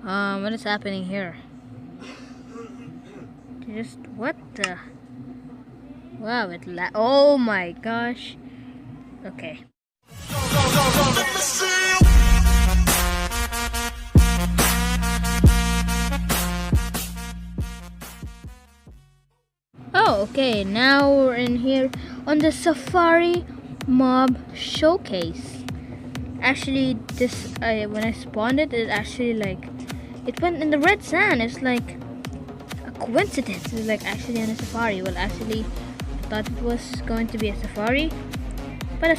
What is happening here? Just what the? Wow, oh my gosh. Okay. Oh, okay. Now we're in here on the Safari Mob Showcase. Actually, when I spawned it, it actually it went in the red sand. It's like a coincidence. It's like actually on a safari. Well, actually, I thought it was going to be a safari, but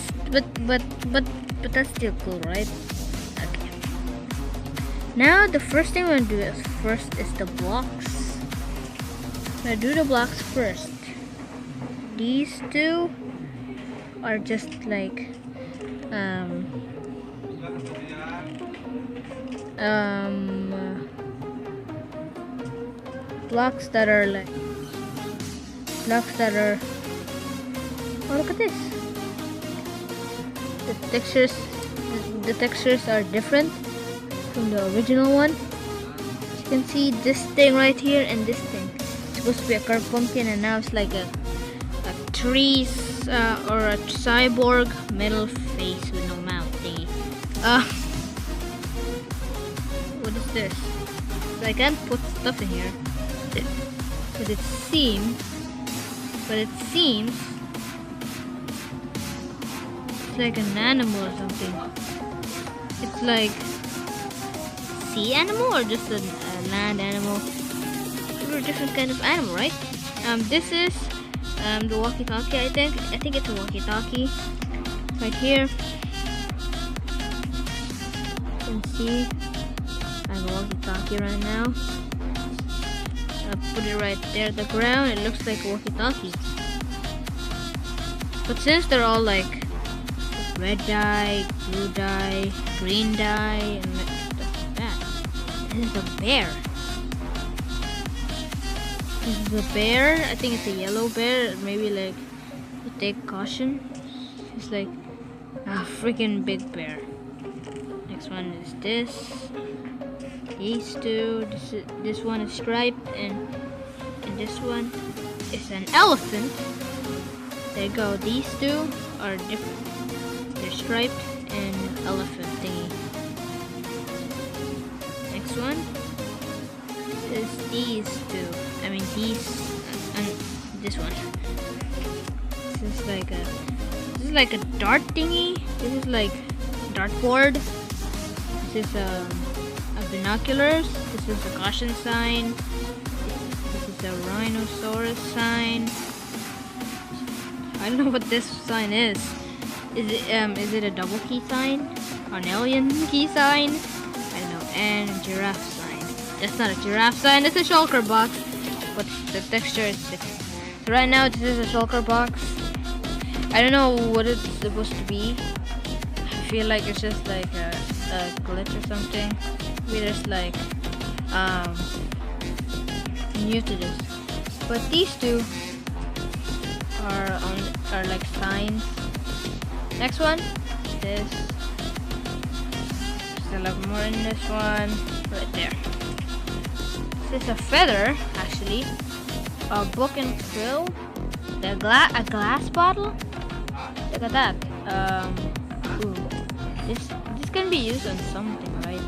that's still cool, right? Okay. Now the first thing we're gonna do is the blocks. I'm gonna do the blocks first. These two are just like blocks that are oh, look at this. The textures are different from the original one. As you can see, this thing right here and this thing. It's supposed to be a carved pumpkin, and now it's like a tree or a cyborg metal face with no mouth thingy. What is this? So I can't put stuff in here. But it seems it's like an animal or something. It's like sea animal or just a land animal. Or a different kind of animal, right? This is the walkie-talkie. I think it's a walkie-talkie. Right here. You can see I have a walkie-talkie right now. I'll put it right there at the ground. It looks like a walkie-talkie. But since they're all like red dye, blue dye, green dye, and stuff like that, this is a bear. This is a bear. I think it's a yellow bear. Maybe like take caution. It's like a freaking big bear. Next one is this. These two. This one is striped, and this one is an elephant. There you go. These two are different. They're striped and elephant thingy. Next one is these two. I mean these and this one. This is like a dart thingy. This is like dartboard. This is a binoculars. This is a caution sign. This is a rhinoceros sign. I don't know what this sign is. Is it a double key sign? Or an alien key sign? I don't know. And a giraffe sign. That's not a giraffe sign. It's a shulker box. But the texture is different. So right now this is a shulker box. I don't know what it's supposed to be. I feel like it's just like a glitch or something. Maybe there's like new to this. But these two are like signs. Next one, this. Still have more in this one, right there. This is a feather, actually. A book and quill. A glass bottle. Look at that. Ooh. This can be used on something, right?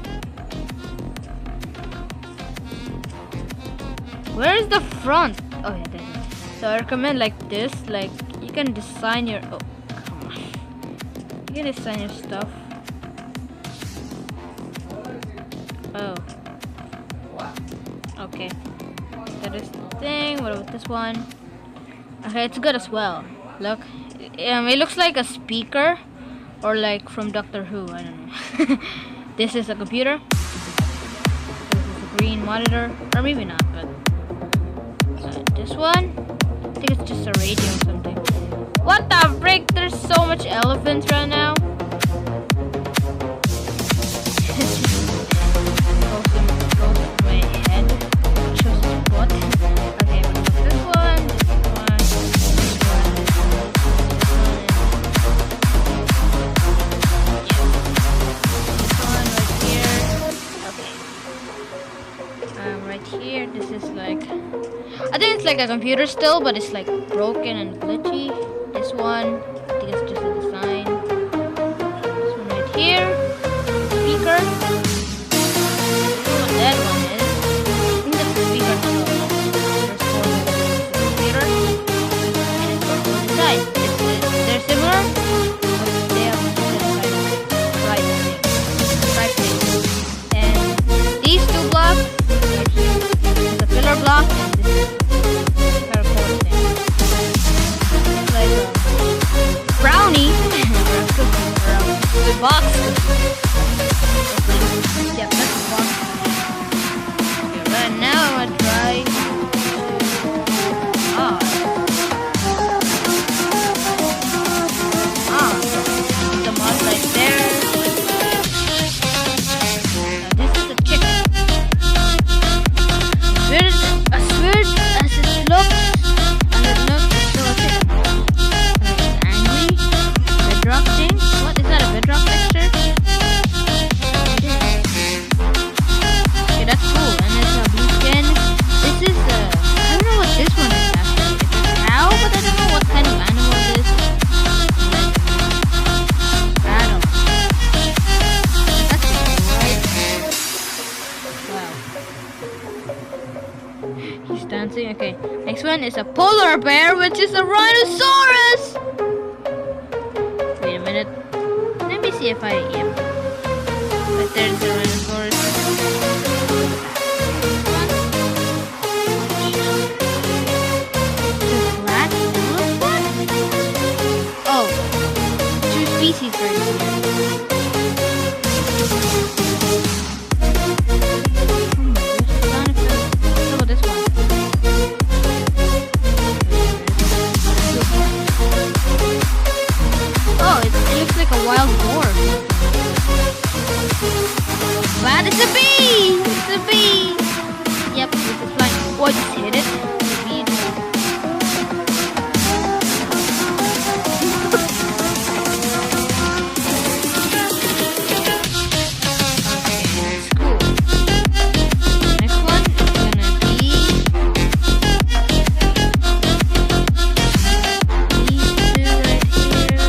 Where is the front? Oh yeah, there. So I recommend like this. Like you can design your. Oh, come on. You can design your stuff. Oh. Okay. That is the thing. What about this one? Okay, it's good as well. Look. It looks like a speaker, or like from Doctor Who. I don't know. This is a computer. This is a green monitor, or maybe not, but. This one, I think it's just a radio or something. What the frick? There's so much elephants right now. Goes my head. Shows his butt. Okay, but this one, I think it's like a computer still, but it's like broken and glitchy. This one, I think it's just a design. This one right here, speaker. I don't know what that one is. I think that's the speaker. Computer. And it's also on the side. They're similar, but they have different kind of right thing. And these two blocks right here. There's a pillar block and this is like a brownie or a cookie or a box cookie. Yep, that's a box cookie. Okay, right now I'm gonna try the mod right there. Now this is a chicken. As weird as it looks, it's still a chicken. It's angry. Bedrock thing. What is that? A bedrock texture? It is. Okay, that's cool. And it's a blue skin. This is I don't know what this one is actually. It's a cow, but I don't know what kind of animal it is. Addon. That's cool, right? Wow. He's dancing. Okay. Next one is a polar bear, which is a rhinoceros. Wait a minute. Let me see if I am. Right there's the rhinoceros. The black elephant? Oh, two species right here. How about this one? Oh, it looks like a wild boar. Wow, it's a bee! It's a bee! Yep, it's a flying. Oh, I just hit it. The bee. It's cool. Next one is gonna be these two right here.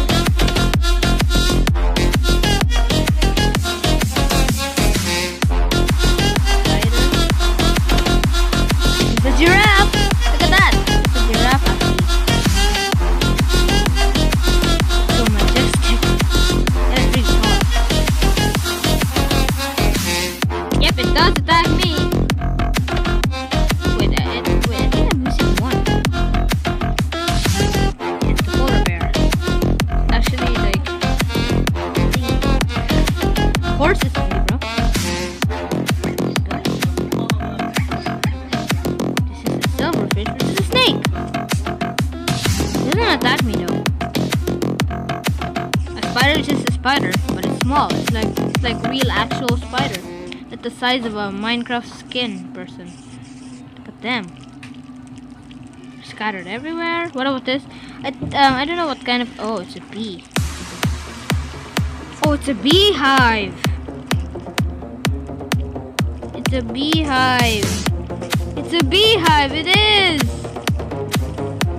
The giraffe! Look at that! It's a giraffe actually. So majestic. And it's really tall. Yep, it does attack me. Wait, I think I'm missing one. It's the polar bear. Actually, like, horses for me, bro. Silverfish, which is a snake. It doesn't attack me though. A spider is just a spider, but it's small. It's like real actual spider. It's the size of a Minecraft skin person. Look at them. Scattered everywhere. What about this? I don't know what kind of. Oh, it's a bee. Oh, it's a beehive. It's a beehive. It's a beehive, it is!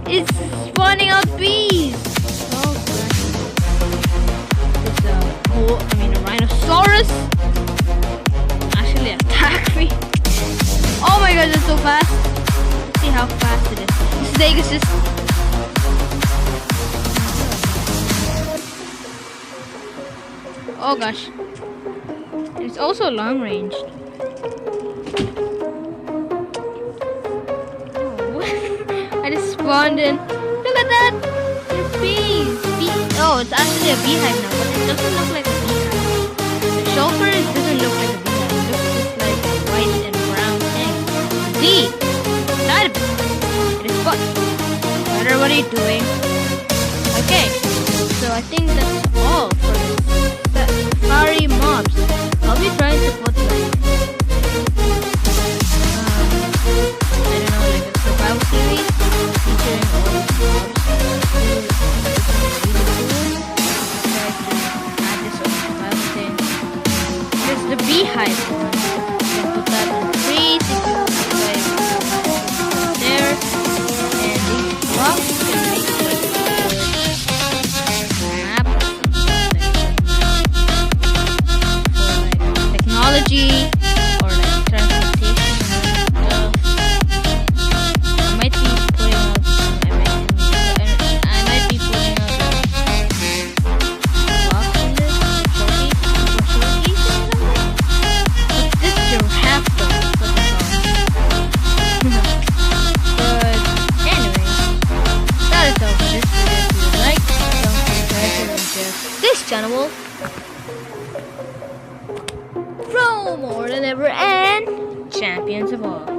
It's spawning out bees! Oh, it's a rhinoceros! Actually attacked me. Oh my god, it's so fast! Let's see how fast it is. This snake is just... Oh gosh. It's also long ranged. I just spawned in. Look at that! There's bees! Oh, it's actually a beehive now, but it doesn't look like a beehive. The chauffeur doesn't look like a beehive. It looks just like a white and brown thing. Bee! Inside of it. It is fun. What are you doing? Okay, so I think that's all for the safari mobs. I'll be trying to put like I don't know, like a survival series featuring all the mobs. Add this on survival thing. There's the beehive one. You can put that on trees if you guys there. channel. Grow more than ever and champions of all.